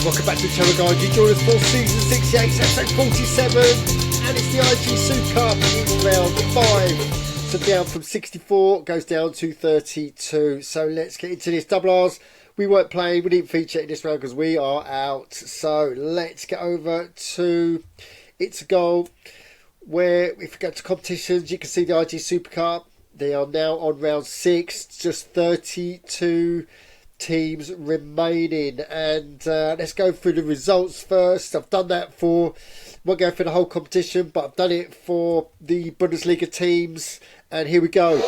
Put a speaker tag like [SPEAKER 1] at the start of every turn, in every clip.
[SPEAKER 1] Welcome back to the channel, guys. You join us for season 68, episode 47, and it's the IAG Super Cup in round 5. So down from 64 goes down to 32. So let's get into this. Double R's. We weren't playing, we didn't feature in this round because we are out. So let's get over to ITSAGOAL, where if we go to competitions, you can see the IAG Super Cup. They are now on round 6, just 32 teams remaining, and let's go through the results first. I've done that for, won't go through the whole competition, but I've done it for the Bundesliga teams, and here we go.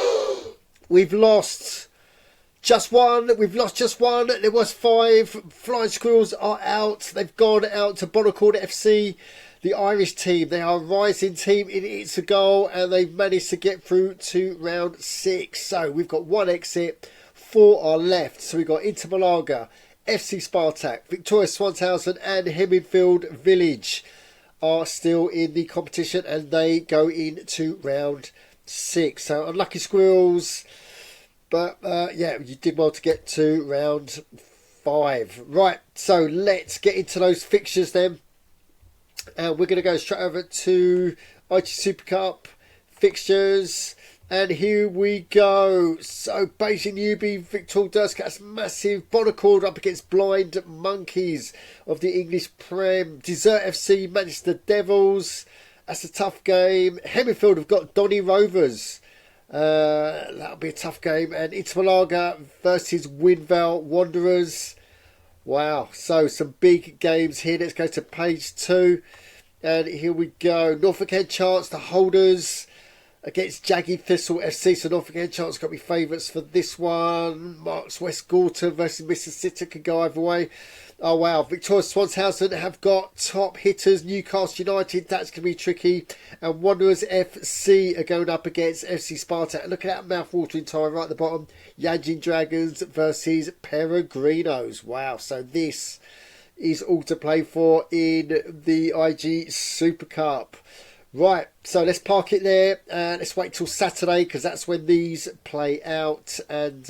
[SPEAKER 1] We've lost just one. There was 5. Flying Squirrels are out. They've gone out to Bundesliga FC, the Irish team. They are a rising team in ITSAGOAL, and they've managed to get through to round 6. So we've got 1 exit. 4 are left. So we've got Inter Malaga, FC Spartak, Victoria Swanshausen and Hemingfield Village are still in the competition, and they go into round 6. So unlucky Squirrels, but yeah, you did well to get to round 5. Right, so let's get into those fixtures then. And we're going to go straight over to IAG Super Cup fixtures. And here we go. So Beijing Newbie, Victor Dusk, that's massive. Bonacord up against Blind Monkeys of the English Prem. Desert FC, Manchester Devils. That's a tough game. Hemingfield have got Donny Rovers. That'll be a tough game. And Inter Malaga versus Winvale Wanderers. Wow. So some big games here. Let's go to page 2. And here we go. Norfolk Head Chance, the holders against Jaggy Thistle FC. So Norfolk Head Chance got to be favourites for this one. Marks West Gorton versus Mississippi could go either way. Oh wow, Victoria Swanshausen have got top hitters. Newcastle United, that's going to be tricky. And Wanderers FC are going up against FC Spartak. Look at that mouth-watering time right at the bottom. Yajin Dragons versus Peregrinos. Wow, so this is all to play for in the IAG Super Cup. Right, so let's park it there. Let's wait till Saturday because that's when these play out. And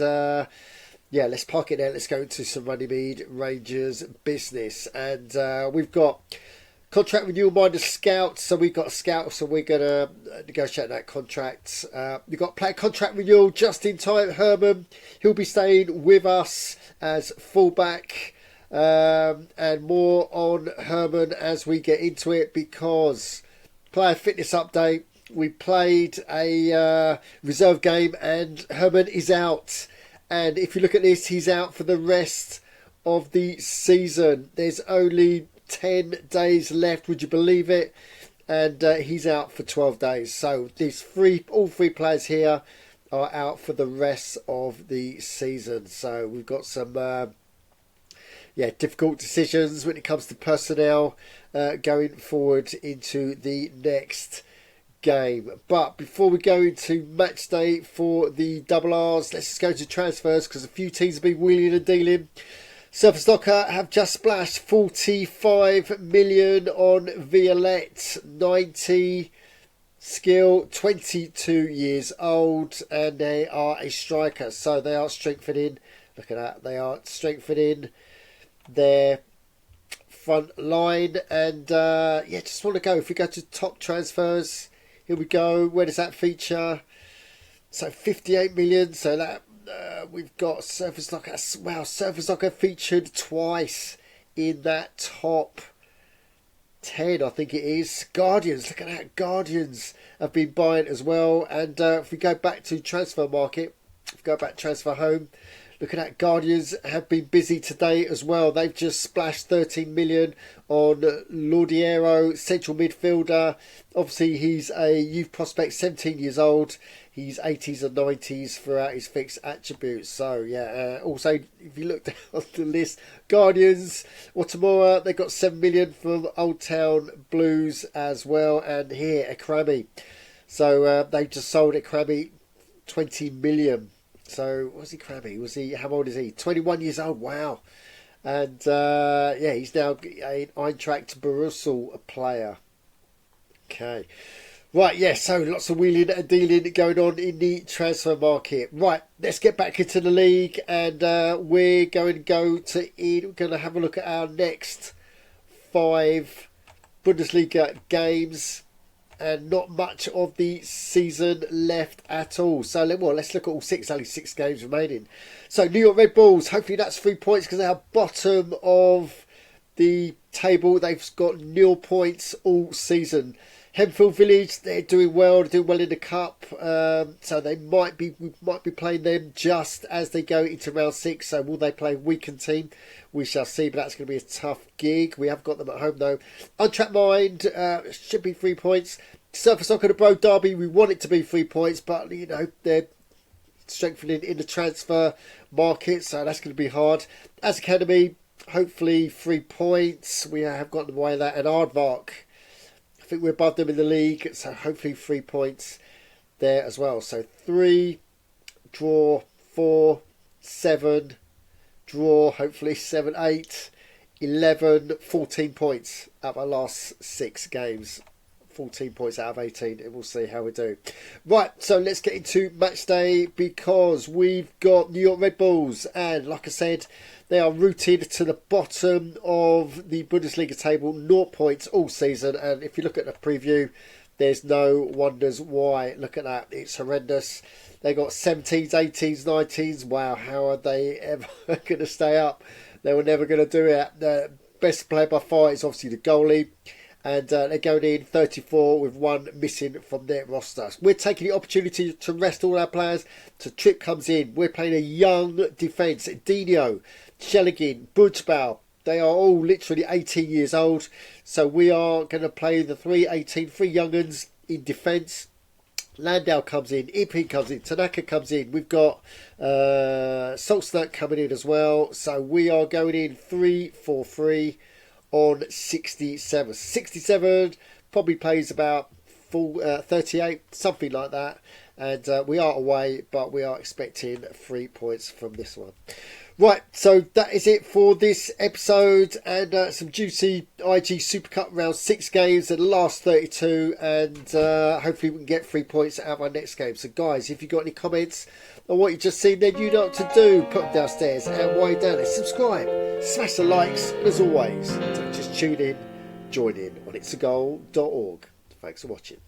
[SPEAKER 1] yeah, let's park it there. Let's go into some Runnymede Rangers business. And we've got contract renewal minus Scout. So we've got a Scout, so we're going to negotiate that contract. We've got player contract renewal just in time. Herman, he'll be staying with us as fullback. And more on Herman as we get into it, because player fitness update, we played a reserve game and Herman is out. And if you look at this, he's out for the rest of the season. There's only 10 days left, would you believe it? And he's out for 12 days. So these all three players here are out for the rest of the season. So we've got some difficult decisions when it comes to personnel going forward into the next game. But before we go into match day for the Double R's, let's just go to transfers because a few teams have been wheeling and dealing. Surface Locker have just splashed 45 million on Violette, 90 skill, 22 years old, and they are a striker, so they are strengthening. Look at that, they are strengthening their front line. And yeah, just want to go, if we go to top transfers, here we go. Where does that feature? So 58 million. So that we've got Surface Locker. Wow, Surface Locker featured twice in that top 10, I think it is. Guardians, look at that. Guardians have been buying as well. And if we go back to transfer market, if we go back to transfer home, look at that. Guardians have been busy today as well. They've just splashed 13 million on Laudiero, central midfielder. Obviously, he's a youth prospect, 17 years old. He's 80s and 90s throughout his fixed attributes. So, yeah. Also, if you look down the list, Guardians, Watamura, they got 7 million from Old Town Blues as well. And here, Akrami. So, they just sold Akrami 20 million. So, was he Krabby? How old is he? 21 years old. Wow. And, he's now an Eintracht Brüssel player. Okay. Right, yes, so lots of wheeling and dealing going on in the transfer market. Right, let's get back into the league, and we're going to have a look at our next 5 Bundesliga games, and not much of the season left at all. So let's look at all 6, only 6 games remaining. So New York Red Bulls, hopefully that's 3 points because they're bottom of the table. They've got 0 points all season. Hempfield Village, they're doing well in the cup, so we might be playing them just as they go into round 6. So will they play a weakened team? We shall see, but that's going to be a tough gig. We have got them at home though. Untrapped Mind should be 3 points. Surface Soccer, the Bro Derby, we want it to be 3 points, but you know they're strengthening in the transfer market, so that's going to be hard. As Academy, hopefully 3 points. We have got them away that, and Aardvark, I think we're above them in the league, so hopefully 3 points there as well. So 3, draw, 4, 7, draw, hopefully 7, 8, 11, 14 points out of our last 6 games. 14 points out of 18, and we'll see how we do. Right, so let's get into match day, because we've got New York Red Bulls, and like I said, they are rooted to the bottom of the Bundesliga table, 0 points all season, and if you look at the preview, there's no wonders why. Look at that, it's horrendous. They got 17s, 18s, 19s. Wow, how are they ever going to stay up? They were never going to do it. The best player by far is obviously the goalie. And they're going in 34 with 1 missing from their roster. We're taking the opportunity to rest all our players. So Tripp comes in. We're playing a young defence. Dino, Schelligin, Buchbau. They are all literally 18 years old. So we are going to play the 3 young'uns in defence. Landau comes in, Ipin comes in, Tanaka comes in. We've got Salzburg coming in as well. So we are going in 3-4-3 on 67. 67 probably plays about 38, something like that. And we are away, but we are expecting 3 points from this one. Right, so that is it for this episode, and some juicy IG Super Cup round 6 games and the last 32, and hopefully we can get 3 points out of our next game. So guys, if you've got any comments on what you've just seen, then you know what to do. Put them downstairs, and while you're down there, subscribe, smash the likes, and as always, don't just tune in, join in on ITSAGOAL.org. Thanks for watching.